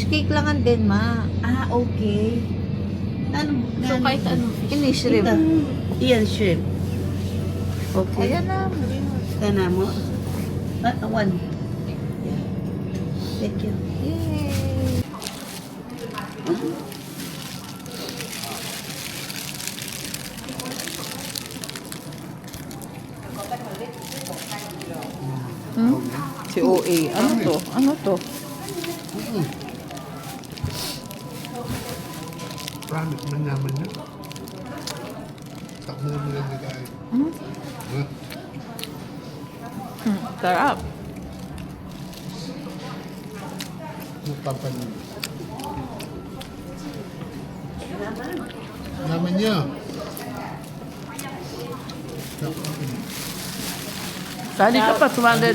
cake lang ang din, ma. Ah, okay. Ano? So, kahit ano. Ini shrimp. Iyan, shrimp. Okay. Ayan na. Kana mo? One. Yeah. Thank you. Yay! Hmm? Si OA. Ano to? Ano to? Promise, manyaman niya. Takbo mo lang na tayo. Hmm? Ha? Sarap. Magpapanin. Naman niya. Sali ka pa, 200.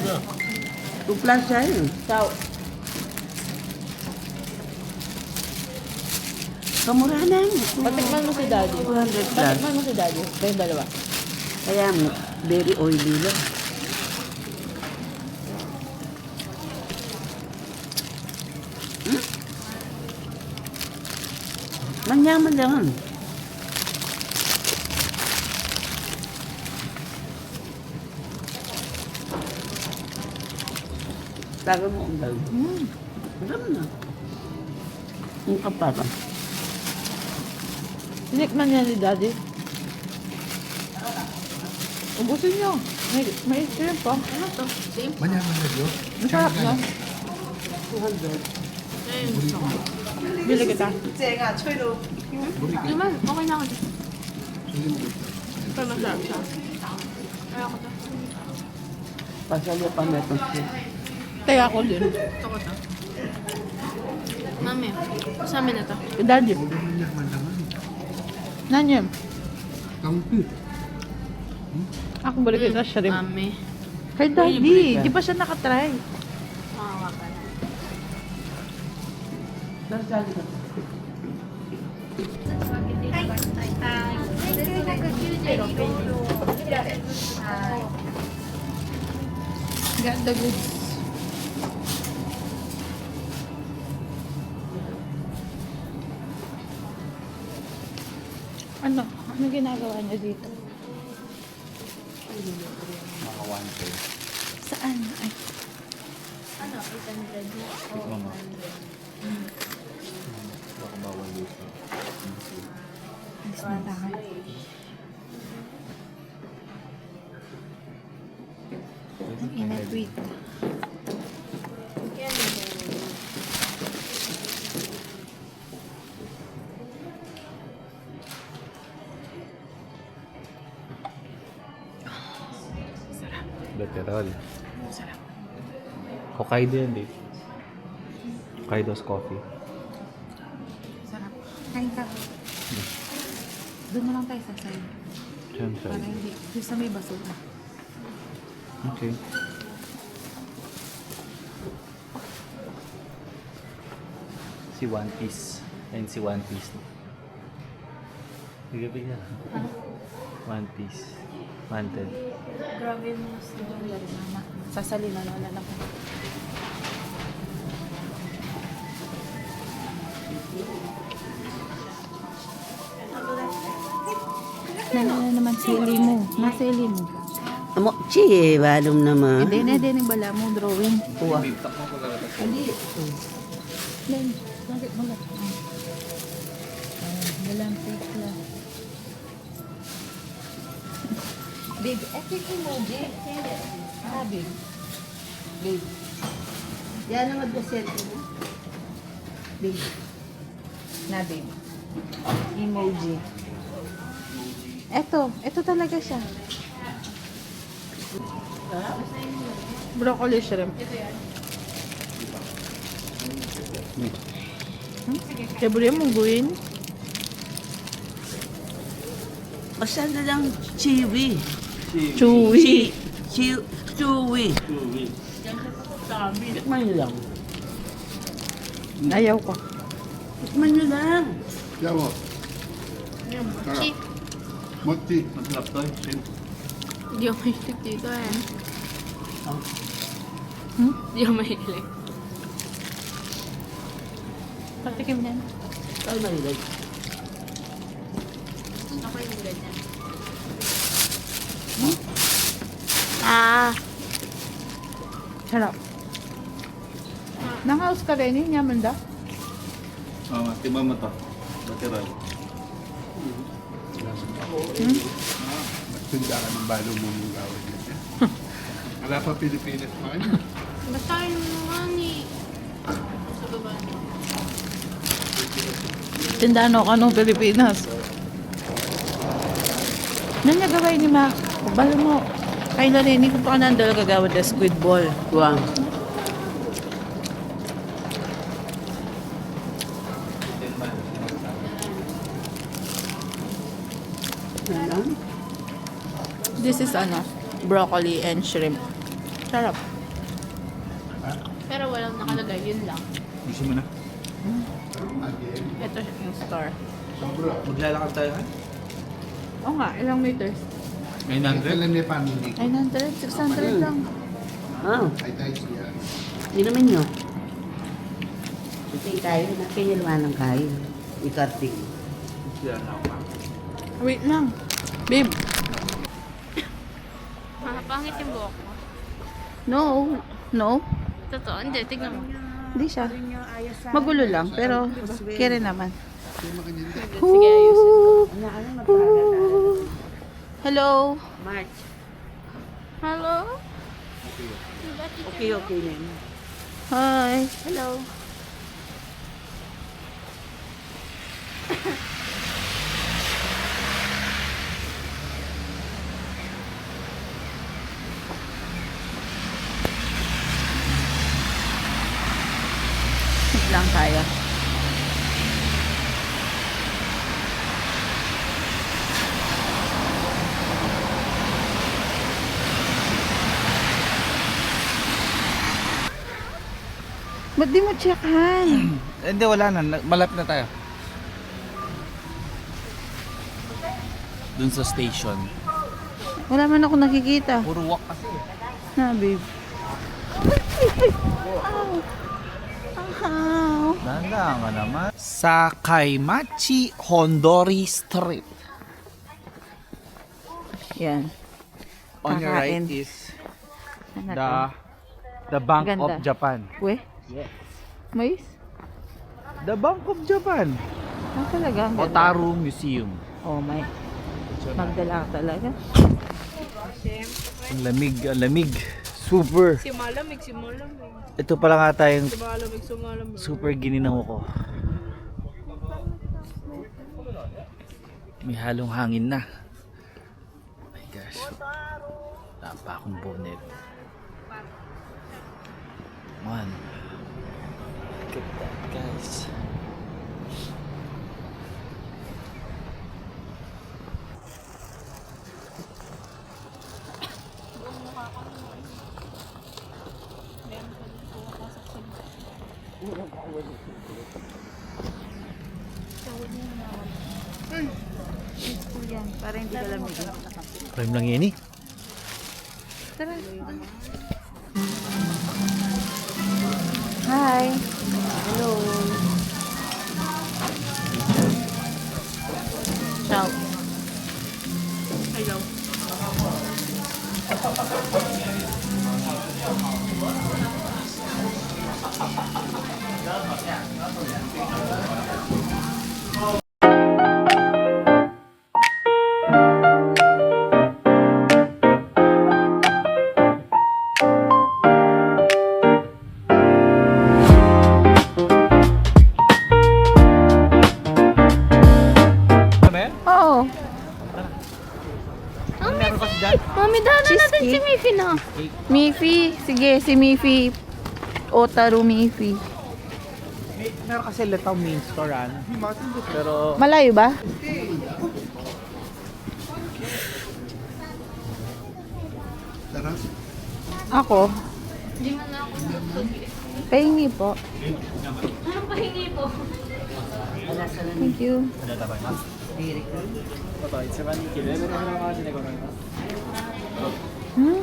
2 plus siya yun. Ciao. Kamura na yun. Patikman mo si Daddy. 200 plus. Patikman mo si Daddy. Kayong dalawa. Kaya mo, very oily lang. Manyaman lang. Tagal mo ang dal. Alam na. Ang kapata. Tinikman niya ni Daddy. Ubusin niyo. May shrimp pa. Ano to? Same? Manyaman na Diyos. Masarap na. 200. Ayun, gusto ko. Bili kita. Di ba? Okay na ako dito. Sige mo. Pero masarap siya. Kaya ako to. Pasalya pa na itong shrimp. Kaya ako din. Gusto ko to. Mami, sa amin na to. Si Daddy. Manyaman naman. Nanyem. Kampi. Ako balik kita shrimp. Mami. Kay Daddy. Di ba siya nakatry? Makawa ka na. Nasali ka. Got the goods. Ano? Ano ginagawa niya dito? Mga 1K. Saan? Ay, Ano? 800 na? Oo, 100. Baka bawal dito. mas malaki. Ang inat, wait. Kaya nito. Lateral. Hokkaido yan, Dave. Hokkaido's coffee. Sarap. Kain ka. Doon na lang tayo sa side. Diyan, Para side. hindi. Yung sa may basura. Okay. Si One Piece. Ayun si One Piece. Sige, bigyan. One Piece. Wanted. Grabe mo sa Mama. Sasali na lang ako. Na naman sili mo. Masili mo. Amo, chi, walom naman. Hindi na bala mo drawing. Uwa. Hindi. Then, bakit mo lang? Dalang take lang. Big, epic emoji. Ah, big. Big. Yan ang mag-presente mo. Big. Na big. Emoji. Ito talaga siya. Broccoli shrimp. Siyempre mong buwin. Basta na lang chiwi. Chewy. Chewy. Tikman nyo lang. Ayaw ko. Tikman nyo lang. Yawa. Chi. Mochi. Masarap to, shrimp. Hindi ako mahilig dito eh. Hmm? Hindi ako mahilig. Patikim niyan. Ay, mahilig. Ako yung ganyan. Sarap. Nangaus ka rin, yung yaman da? Oo, timba mo to. Batiral. Magtunda ka ng balo mo mong gawin niya. Wala pa Pilipinas pa kayo. Basta yung mga ni... Sa baba. Tindano ka nung Pilipinas. Nang nagaway ni Mac, balo mo. Kay Loreni, kung pa ka nandol gagawin na squid ball. Wow. Ano? This is broccoli and shrimp. Sarap. Pero walang nakalagay, yun lang. Gusto mo na? Ito yung store. Maglalakad tayo ha? Oo nga, ilang meters? 900? Alam niya family. 900, 600 lang. Ah, Ay tayo siya. hindi naman nyo. Ito yung kayo. Nakinilwa ng kayo. Ikarting. Wait lang. Babe. Pangit yung buhok mo. No. No. Totoo, hindi. Tignan mo. Hindi siya. Magulo lang, pero kere naman. Sige, ayusin ko. Ano magpapagata? Hello. March. Hello? Okay na yun. Hi. Hello. Wait lang tayo. Ba't di mo checkan? Hindi, wala na. Malap na tayo. Dun sa station. Wala man ako nakikita. Puro walk kasi. Na, babe. Ow. Dahan ka naman. Sa Kaimachi Hondori Street. Yan. On your right Kakain. is Ano to? the Bank Ganda. of Japan. We? Yes. Mais? The Bank of Japan. Ah, talaga. Ang ganda. Otaru Museum. Oh, my. Magdala ka talaga. Ang lamig, ang lamig. Super. Si malamig. Ito pala nga tayong Malamig. super gininaw ko. May halong hangin na. Oh my gosh. Wala pa akong bonnet. Man. Look at that, guys. Yan, para hindi ka lamig. Prime lang yan eh. Tara. Hi. Hello. Ciao. Hello. Oo. Mami, dahil natin si Cheesecake. Miffy na. Miffy. Sige, si Miffy. Otaru Miffy. Meron kasi Litaw main store pero Malayo ba? Sarap. Ako. Hindi man na ako nagpagi. Pahingi po. Anong pahingi po? Thank you. Hmm?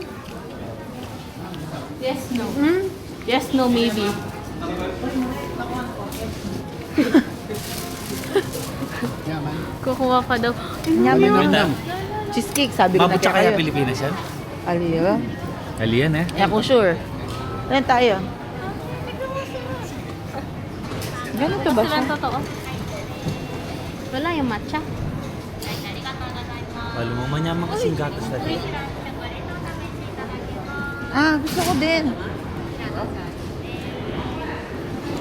Yes, no. Hmm? Yes, no, maybe. Yaman. Kukuha pa daw. Yummy. Vietnam. Cheesecake, sabi ko na Mabot siya kaya kayo. Pilipinas yan? Aliyo. Aliyan eh. Hindi ako sure. Ano tayo? Ganito ba siya? Sila totoo. Wala yung matcha. Alam mo, manyaman kasing gatas na rin. Ah, gusto ko din.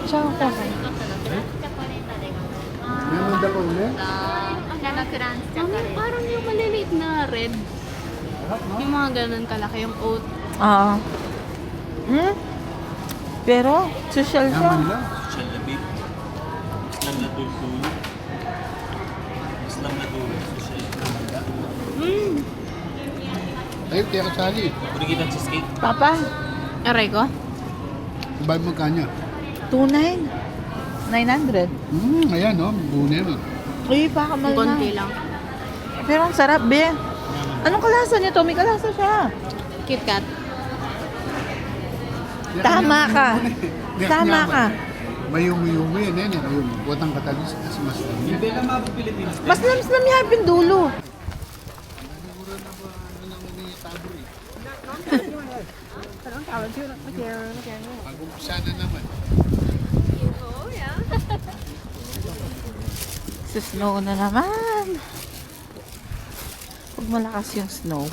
Chocolate. Meron daw pa ulit? Mami, parang yung maliliit na red. Yung mga ganun kalaki, yung oat. Oo. Hmm? Pero, social siya. Yaman lang. Social na bit. Islam na dulo. Islam na dulo. Social. Ayun, kaya kasali. Pwede kitang cheesecake. Papa, Aray ko? Sabay mo kanya. 2.9. 900. Ayan, no? Bune mo. Uy, baka mal na. Konti lang. Pero ang sarap, be. Anong kalasa nito? May kalasa siya. KitKat. Tama ka. Tama ka. May yumi-yumi yan, eh. Yung botang katalis kasi mas yumi. Hindi lang mabot Pilipinas. Mas lams-lam yapin dulo. Pag-umpisa na naman. Sa snow na naman. Pag malakas yung snow,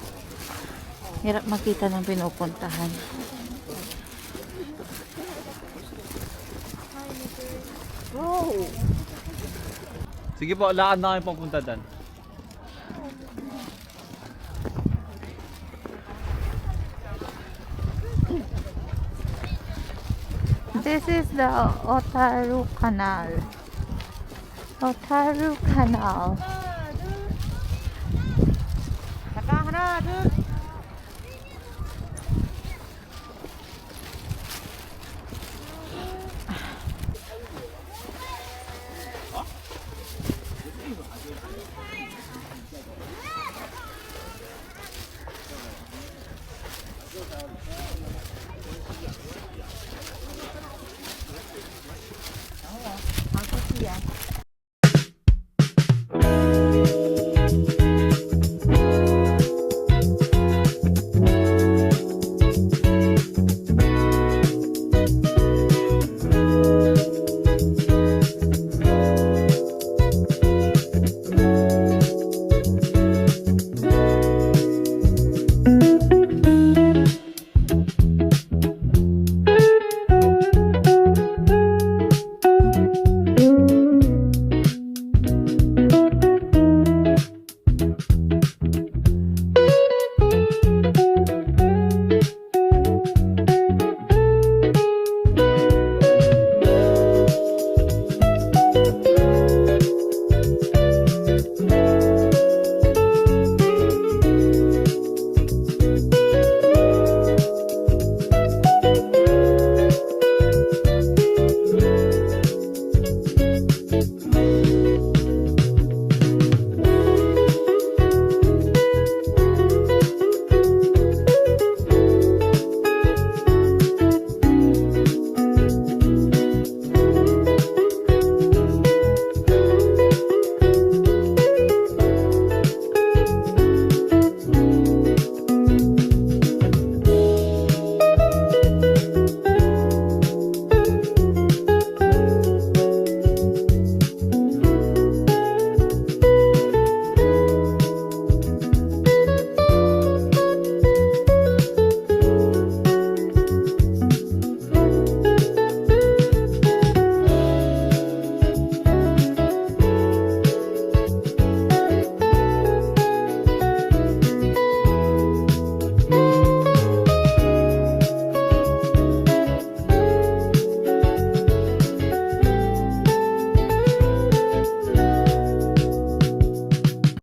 hirap makita ng pinupuntahan. Sige po, lakad na kayo papunta doon. This is the Otaru Canal. Otaru Canal.